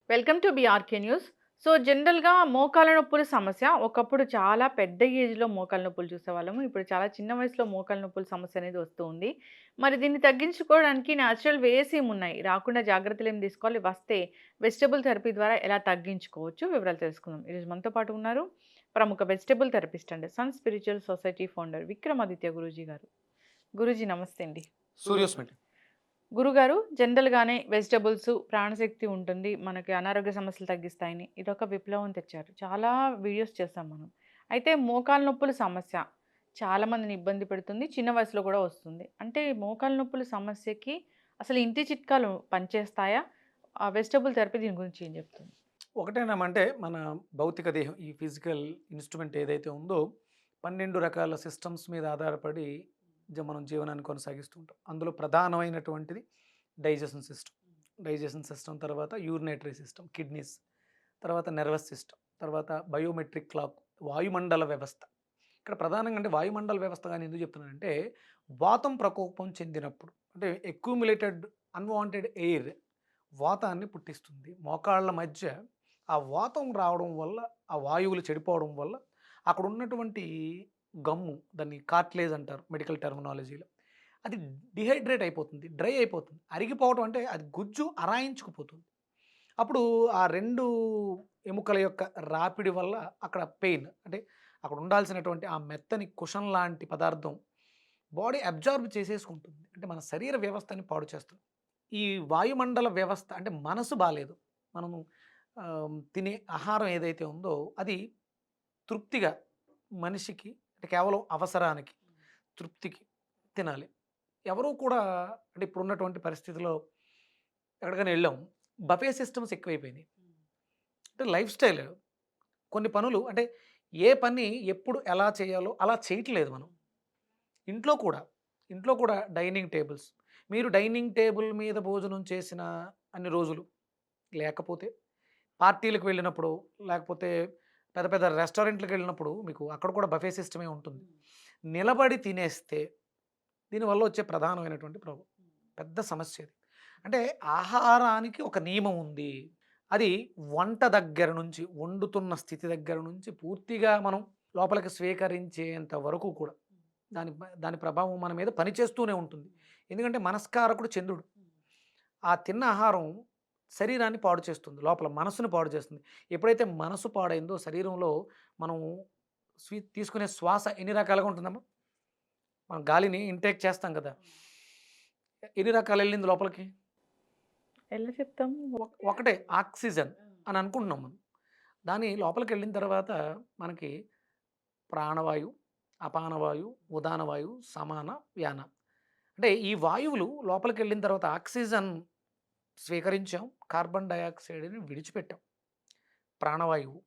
Welcome to BRK news. So, జనరల్‌గా మోకాళ్ళ నొప్పుల సమస్య ఒకప్పుడు చాలా పెద్ద ఏజ్‌లో మోకాళ్ళ నొప్పులు చూసేవాళ్ళము. ఇప్పుడు చాలా చిన్న వయసులో మోకాళ్ళ నొప్పుల సమస్య అనేది వస్తూ ఉంది. మరి దీన్ని తగ్గించుకోవడానికి న్యాచురల్ వేస్ ఏమున్నాయి? రాకుండా జాగ్రత్తలు ఏం తీసుకోవాలి? వస్తే వెజిటబుల్ థెరపీ ద్వారా ఎలా తగ్గించుకోవచ్చు? వివరాలు తెలుసుకుందాం. ఈరోజు మనతో పాటు ఉన్నారు ప్రముఖ vegetable therapist and sun spiritual society founder Vikramaditya Guruji గారు. గురూజీ నమస్తే అండి. సూర్యోస్మిట్. గురుగారు, జనరల్‌గానే వెజిటబుల్స్ ప్రాణశక్తి ఉంటుంది. మనకి అనారోగ్య సమస్యలు తగ్గిస్తాయని ఇదొక విప్లవం తెచ్చారు. చాలా వీడియోస్ చేసాం మనం. అయితే మోకాళ్ళ నొప్పుల సమస్య చాలా మందిని ఇబ్బంది పెడుతుంది. చిన్న వయసులో కూడా వస్తుంది. అంటే మోకాళ్ళ నొప్పుల సమస్యకి అసలు ఇంటి చిట్కాలు పనిచేస్తాయా? ఆ వెజిటబుల్ థెరపీ దీని గురించి ఏం చెప్తుంది? ఒకటేనామంటే మన భౌతిక దేహం ఈ ఫిజికల్ ఇన్‌స్ట్రుమెంట్ ఏదైతే ఉందో 12 రకాల సిస్టమ్స్ మీద ఆధారపడి మనం జీవనాన్ని కొనసాగిస్తూ ఉంటాం. అందులో ప్రధానమైనటువంటిది డైజెషన్ సిస్టమ్. డైజెషన్ సిస్టమ్ తర్వాత యూరినేటరీ సిస్టమ్, కిడ్నీస్, తర్వాత నెర్వస్ సిస్టమ్, తర్వాత బయోమెట్రిక్ క్లాక్, వాయుమండల వ్యవస్థ. ఇక్కడ ప్రధానంగా అంటే వాయుమండల వ్యవస్థ అని ఎందుకు చెప్తున్నానంటే వాతం ప్రకోపం చెందినప్పుడు అంటే అక్యూములేటెడ్ అన్వాంటెడ్ ఎయిర్ వాతాన్ని పుట్టిస్తుంది. మోకాళ్ళ మధ్య ఆ వాతం రావడం వల్ల, ఆ వాయువులు చెడిపోవడం వల్ల అక్కడ ఉన్నటువంటి గమ్ము, దాన్ని కార్టిలేజ్ అంటారు మెడికల్ టెర్మినాలజీలో. అది డిహైడ్రేట్ అయిపోతుంది, డ్రై అయిపోతుంది. అరిగిపోవడం అంటే అది గుజ్జు అరాయించుకుపోతుంది. అప్పుడు ఆ 2 ఎముకల యొక్క రాపిడి వల్ల అక్కడ పెయిన్ అంటే అక్కడ ఉండాల్సినటువంటి ఆ మెత్తని కుషన్ లాంటి పదార్థం బాడీ అబ్జార్బ్ చేసేసుకుంటుంది. అంటే మన శరీర వ్యవస్థని పాడు చేస్తుంది. ఈ వాయుమండల వ్యవస్థ అంటే మనసు బాలేదు. మనము తినే ఆహారం ఏదైతే ఉందో అది తృప్తిగా మనిషికి అంటే కేవలం అవసరానికి, తృప్తికి తినాలి. ఎవరు కూడా అంటే ఇప్పుడున్నటువంటి పరిస్థితిలో ఎక్కడికైనా వెళ్ళాం. బఫే సిస్టమ్స్ ఎక్కువైపోయినాయి. అంటే లైఫ్ స్టైల్ కొన్ని పనులు అంటే ఏ పని ఎప్పుడు ఎలా చేయాలో అలా చేయట్లేదు మనం. ఇంట్లో కూడా, ఇంట్లో కూడా డైనింగ్ టేబుల్స్. మీరు డైనింగ్ టేబుల్ మీద భోజనం చేసిన అన్ని రోజులు లేకపోతే పార్టీలకు వెళ్ళినప్పుడు, లేకపోతే పెద్ద పెద్ద రెస్టారెంట్‌లకి వెళ్ళినప్పుడు మీకు అక్కడ కూడా బఫే సిస్టమే ఉంటుంది. నిలబడి తినేస్తే దీనివల్ల వచ్చే ప్రధానమైనటువంటి పెద్ద సమస్య ఇది. అంటే ఆహారానికి ఒక నియమం ఉంది. అది వంట దగ్గర నుంచి, వండుతున్న స్థితి దగ్గర నుంచి పూర్తిగా మనం లోపలికి స్వీకరించేంత వరకు కూడా దాని ప్రభావం మన మీద పనిచేస్తూనే ఉంటుంది. ఎందుకంటే మనస్కారకుడు చంద్రుడు. ఆ తిన్న ఆహారం శరీరాన్ని పాడు చేస్తుంది. లోపల మనసుని పాడు చేస్తుంది. ఎప్పుడైతే మనసు పాడైందో శరీరంలో మనం తీసుకునే శ్వాస ఎన్ని రకాలుగా ఉంటుందమ్మా? మనం గాలిని ఇంటేక్ చేస్తాం కదా! ఎన్ని రకాలు ఎళ్ళింది లోపలికి? ఎలా చెప్తాం? ఒకటే ఆక్సిజన్ అని అనుకుంటున్నాం మనం. దాని లోపలికెళ్ళిన తర్వాత మనకి ప్రాణవాయువు, అపానవాయువు, ఉదానవాయువు, సమాన, వ్యాన. అంటే ఈ వాయువులు లోపలికెళ్ళిన తర్వాత ఆక్సిజన్ స్వీకరించాం. కార్బన్ డయాక్సైడ్‌ని విడిచిపెట్టాం. ప్రాణవాయువు,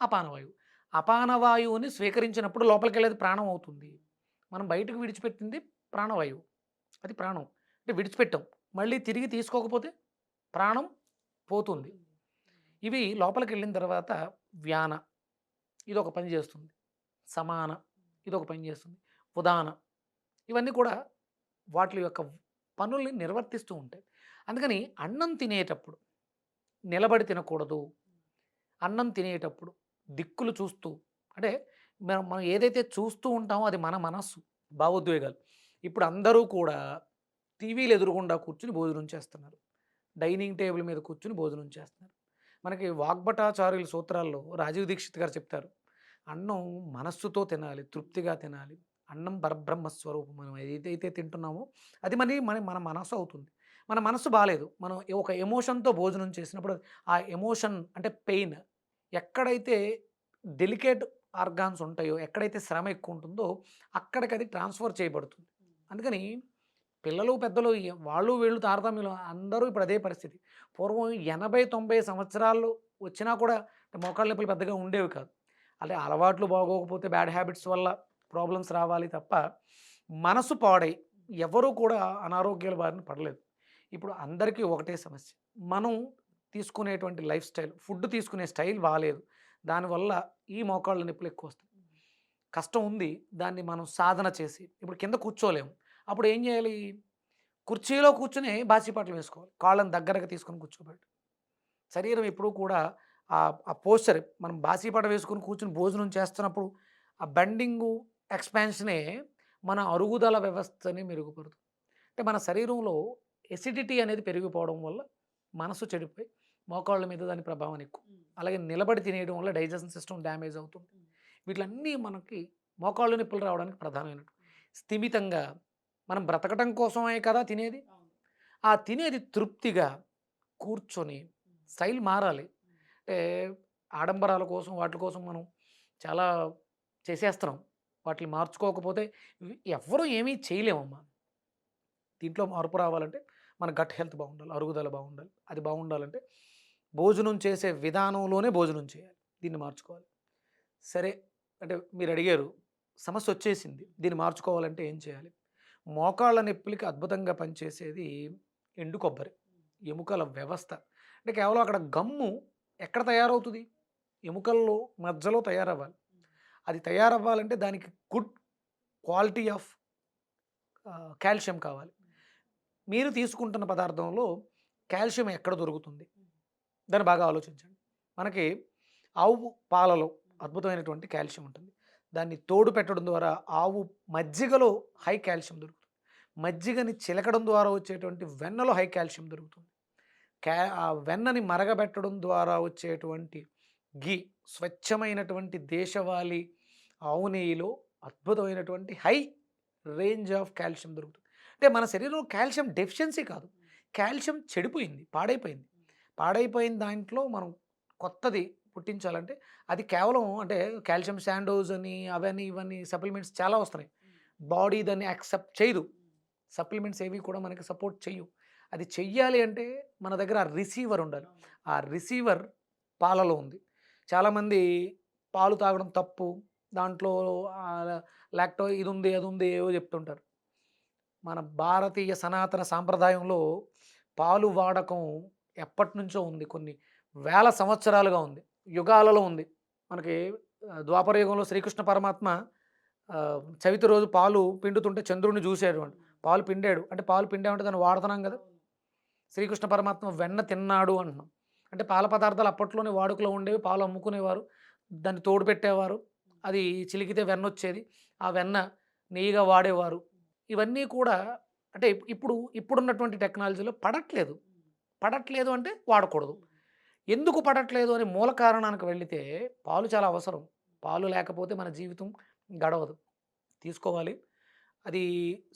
అపానవాయువు. అపానవాయువుని స్వీకరించినప్పుడు లోపలికెళ్ళేది ప్రాణం అవుతుంది. మనం బయటకు విడిచిపెట్టింది ప్రాణవాయువు. అది ప్రాణం. అంటే విడిచిపెట్టాం. మళ్ళీ తిరిగి తీసుకోకపోతే ప్రాణం పోతుంది. ఇవి లోపలికెళ్ళిన తర్వాత వ్యాన ఇదొక పని చేస్తుంది. సమాన ఇదొక పని చేస్తుంది. ఉదాన ఇవన్నీ కూడా వాటిల యొక్క పనుల్ని నిర్వర్తిస్తూ ఉంటాయి. అందుకని అన్నం తినేటప్పుడు నిలబడి తినకూడదు. అన్నం తినేటప్పుడు దిక్కులు చూస్తూ అంటే మనం మనం ఏదైతే చూస్తూ ఉంటామో అది మన మనస్సు, భావోద్వేగాలు. ఇప్పుడు అందరూ కూడా టీవీలు ఎదురుగుండా కూర్చొని భోజనం చేస్తున్నారు. డైనింగ్ టేబుల్ మీద కూర్చొని భోజనం చేస్తున్నారు. మనకి వాగ్భటాచార్యుల సూత్రాల్లో రాజీవ్ దీక్షిత్ గారు చెప్తారు. అన్నం మనస్సుతో తినాలి, తృప్తిగా తినాలి. అన్నం పరబ్రహ్మ స్వరూపం. మనం ఏదైతే తింటున్నామో అది మన మనస్సు అవుతుంది. మన మనస్సు బాలేదు. మనం ఒక ఎమోషన్‌తో భోజనం చేసినప్పుడు ఆ ఎమోషన్ అంటే పెయిన్ ఎక్కడైతే డెలికేట్ ఆర్గాన్స్ ఉంటాయో, ఎక్కడైతే శ్రమ ఎక్కువ ఉంటుందో అక్కడికది ట్రాన్స్‌ఫర్ చేయబడుతుంది. అందుకని పిల్లలు, పెద్దలు వాళ్ళు వీళ్ళు తారతమ్యంలో అందరూ ఇప్పుడు అదే పరిస్థితి. పూర్వం 80, 90 సంవత్సరాలు వచ్చినా కూడా మోకాళ్ళ నొప్పులు పెద్దగా ఉండేవి కాదు. అంటే అలవాట్లు బాగోకపోతే బ్యాడ్ హ్యాబిట్స్ వల్ల ప్రాబ్లమ్స్ రావాలి తప్ప, మనసు పాడై ఎవరు కూడా అనారోగ్యాల బారిన పడలేదు. ఇప్పుడు అందరికీ ఒకటే సమస్య. మనం తీసుకునేటువంటి లైఫ్ స్టైల్, ఫుడ్ తీసుకునే స్టైల్ బాలేదు. దానివల్ల ఈ మోకాళ్ళ నొప్పులు ఎక్కువొస్తాయి. కష్టం ఉంది. దాన్ని మనం సాధన చేసి ఇప్పుడు కింద కూర్చోలేము. అప్పుడు ఏం చేయాలి? కుర్చీలో కూర్చొని బాసిపాట్లు వేసుకోవాలి. కాళ్ళని దగ్గరగా తీసుకొని కూర్చోబెట్టి. శరీరం ఎప్పుడూ కూడా ఆ పోస్చర్ మనం బాసీపట వేసుకొని కూర్చొని భోజనం చేస్తున్నప్పుడు ఆ బెండింగు, ఎక్స్‌పాన్షనే మన అరుగుదల వ్యవస్థని మెరుగుపరుతుంది. అంటే మన శరీరంలో ఎసిడిటీ అనేది పెరిగిపోవడం వల్ల మనసు చెడిపోయి మోకాళ్ళ మీద దాని ప్రభావం ఎక్కువ. అలాగే నిలబడి తినేయడం వల్ల డైజెషన్ సిస్టమ్ డ్యామేజ్ అవుతుంది. వీటిలన్నీ మనకి మోకాళ్ళ నొప్పులు రావడానికి ప్రధానమైనటు. స్థిమితంగా మనం బ్రతకటం కోసమే కదా తినేది. ఆ తినేది తృప్తిగా కూర్చొని స్టైల్ మారాలి. అంటే ఆడంబరాల కోసం వాటి కోసం మనం చాలా చేసేస్తున్నాం. వాటిని మార్చుకోకపోతే ఎవ్వరు ఏమీ చేయలేమమ్మా. దీంట్లో మార్పు రావాలంటే మన గట్ హెల్త్ బాగుండాలి. అరుగుదల బాగుండాలి. అది బాగుండాలంటే భోజనం చేసే విధానంలోనే భోజనం చేయాలి. దీన్ని మార్చుకోవాలి. సరే అంటే మీరడిగారు సమస్యొచ్చేసింది. దీన్ని మార్చుకోవాలంటే ఏం చేయాలి? మోకాళ్ళ నొప్పులకి అద్భుతంగా పనిచేసేది ఎండు కొబ్బరి. ఎముకల వ్యవస్థ. అంటే కేవలం అక్కడ గమ్ము ఎక్కడ తయారవుతది? ఎముకల్లో మధ్యలో తయారవ్వాలి. అది తయారవ్వాలంటే దానికి గుడ్ క్వాలిటీ ఆఫ్ కాల్షియం కావాలి. మీరు తీసుకుంటున్న పదార్థంలో కాల్షియం ఎక్కడ దొరుకుతుంది? దాన్ని బాగా ఆలోచించండి. మనకి ఆవు పాలలో అద్భుతమైనటువంటి కాల్షియం ఉంటుంది. దాన్ని తోడు పెట్టడం ద్వారా ఆవు మజ్జిగలో హై కాల్షియం దొరుకుతుంది. మజ్జిగని చిలకడం ద్వారా వచ్చేటువంటి వెన్నలో హై కాల్షియం దొరుకుతుంది. ఆ వెన్నని మరగబెట్టడం ద్వారా వచ్చేటువంటి ఘీ, స్వచ్ఛమైనటువంటి దేశవాళీ ఆవు నెయ్యిలో అద్భుతమైనటువంటి హై రేంజ్ ఆఫ్ కాల్షియం దొరుకుతుంది. అంటే మన శరీరంలో కాల్షియం డెఫిషియన్సీ కాదు. కాల్షియం చెడిపోయింది, పాడైపోయింది. పాడైపోయిన దాంట్లో మనం కొత్తది పుట్టించాలంటే అది కేవలం అంటే కాల్షియం శాండోజ్ అని అవని ఇవన్నీ సప్లిమెంట్స్ చాలా వస్తున్నాయి. బాడీ దాన్ని యాక్సెప్ట్ చేయదు. సప్లిమెంట్స్ ఏవి కూడా మనకి సపోర్ట్ చెయ్యవు. అది చెయ్యాలి అంటే మన దగ్గర ఆ రిసీవర్ ఉండాలి. ఆ రిసీవర్ పాలలో ఉంది. చాలామంది పాలు తాగడం తప్పు. దాంట్లో లాక్టో ఇది ఉంది, అది ఉంది ఏవో చెప్తుంటారు. మన భారతీయ సనాతన సాంప్రదాయంలో పాలు వాడకం ఎప్పటినుంచో ఉంది. కొన్ని వేల సంవత్సరాలుగా ఉంది. యుగాలలో ఉంది. మనకి ద్వాపర యుగంలో శ్రీకృష్ణ పరమాత్మ చవితి రోజు పాలు పిండుతుంటే చంద్రుడిని చూసాడు అంట. పాలు పిండాడు. అంటే పాలు పిండామంటే దాన్ని వాడుతున్నాం కదా! శ్రీకృష్ణ పరమాత్మ వెన్న తిన్నాడు అంటున్నాం. అంటే పాల పదార్థాలు అప్పట్లోనే వాడుకలో ఉండేవి. పాలు అమ్ముకునేవారు. దాన్ని తోడు పెట్టేవారు. అది చిలికితే వెన్నొచ్చేది. ఆ వెన్న నెయ్యిగా వాడేవారు. ఇవన్నీ కూడా అంటే ఇప్పుడున్నటువంటి టెక్నాలజీలో పడట్లేదు. పడట్లేదు అంటే వాడకూడదు. ఎందుకు పడట్లేదు అని మూల కారణానికి వెళితే పాలు చాలా అవసరం. పాలు లేకపోతే మన జీవితం గడవదు. తీసుకోవాలి. అది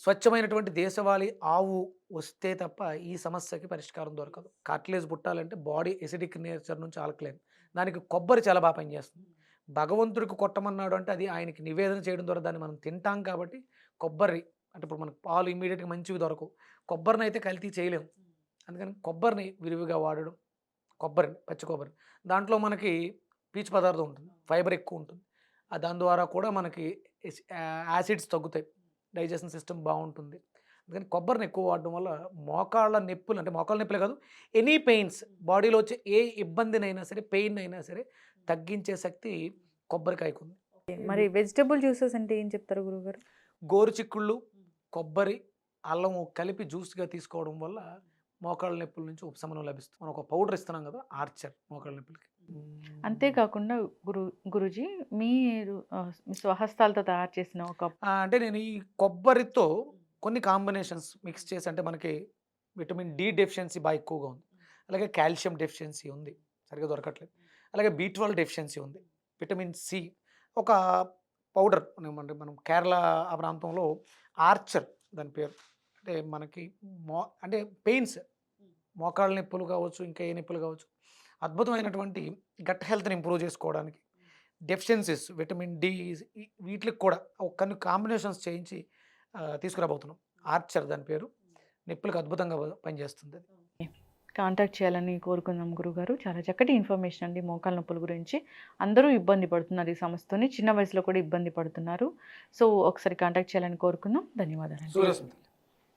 స్వచ్ఛమైనటువంటి దేశవాళీ ఆవు వస్తే తప్ప ఈ సమస్యకి పరిష్కారం దొరకదు. కార్టిలేజ్ పుట్టాలంటే బాడీ ఎసిడిక్ నేచర్ నుంచి ఆల్కలైన్. దానికి కొబ్బరి చాలా బాగా పనిచేస్తుంది. భగవంతుడికి కొట్టమన్నాడు అంటే అది ఆయనకి నివేదన చేయడం ద్వారా దాన్ని మనం తింటాం కాబట్టి కొబ్బరి అంటే ఇప్పుడు మనకు పాలు ఇమ్మీడియట్‌గా మంచివి దొరకవు. కొబ్బరినైతే కల్తీ చేయలేము. అందుకని కొబ్బరిని విరివిగా వాడడం. కొబ్బరిని, పచ్చి కొబ్బరిని. దాంట్లో మనకి పీచు పదార్థం ఉంటుంది. ఫైబర్ ఎక్కువ ఉంటుంది. దాని ద్వారా కూడా మనకి యాసిడ్స్ తగ్గుతాయి. డైజెషన్ సిస్టమ్ బావుంటుంది. అందుకని కొబ్బరిని ఎక్కువ వాడడం వల్ల మోకాళ్ళ నొప్పులు అంటే మోకాళ్ళ నొప్పులే కాదు ఎనీ పెయిన్స్ బాడీలో వచ్చే ఏ ఇబ్బందినైనా సరే, పెయిన్ అయినా సరే తగ్గించే శక్తి కొబ్బరికాయకుంది. మరి వెజిటబుల్ జ్యూసెస్ అంటే ఏం చెప్తారు గురువుగారు? గోరుచిక్కుళ్ళు, కొబ్బరి, అల్లము కలిపి జ్యూస్‌గా తీసుకోవడం వల్ల మోకాళ్ళ నొప్పుల నుంచి ఉపశమనం లభిస్తుంది. మనం ఒక పౌడర్ ఇస్తున్నాం కదా! ఆర్చర్ మోకాళ్ళ నొప్పులకి. అంతేకాకుండా గురూజీ మీరు మీ స్వహస్తాలతో తయారు చేసిన ఒక అంటే నేను ఈ కొబ్బరితో కొన్ని కాంబినేషన్స్ మిక్స్ చేసి అంటే మనకి విటమిన్ డి డెఫిషియన్సీ బాగా ఎక్కువగా ఉంది. అలాగే కాల్షియం డెఫిషియన్సీ ఉంది. సరిగ్గా దొరకట్లేదు. అలాగే బి12 డెఫిషియన్సీ ఉంది. విటమిన్ సి ఒక పౌడర్ అంటే మనం కేరళ ఆ ప్రాంతంలో ఆర్చర్ దాని పేరు. అంటే మనకి అంటే పెయిన్స్ మోకాళ్ళ నొప్పులు కావచ్చు, ఇంకా ఏ నొప్పులు కావచ్చు. అద్భుతమైనటువంటి గట్ హెల్త్‌ని ఇంప్రూవ్ చేసుకోవడానికి డెఫిషియన్సీస్ విటమిన్ డి వీటికి కూడా కొన్ని కాంబినేషన్స్ చేయించి తీసుకురాబోతున్నాం. ఆర్చర్ దాని పేరు. నొప్పులకు అద్భుతంగా పనిచేస్తుంది అది. కాంటాక్ట్ చేయాలని కోరుకుందాం గురుగారు. చాలా చక్కటి ఇన్ఫర్మేషన్ అండి మోకాళ్ళ నొప్పుల గురించి. అందరూ ఇబ్బంది పడుతున్నారు ఈ సమస్యతోని. చిన్న వయసులో కూడా ఇబ్బంది పడుతున్నారు. సో ఒకసారి కాంటాక్ట్ చేయాలని కోరుకుందాం. ధన్యవాదాలండి. సూర్యస్మిత.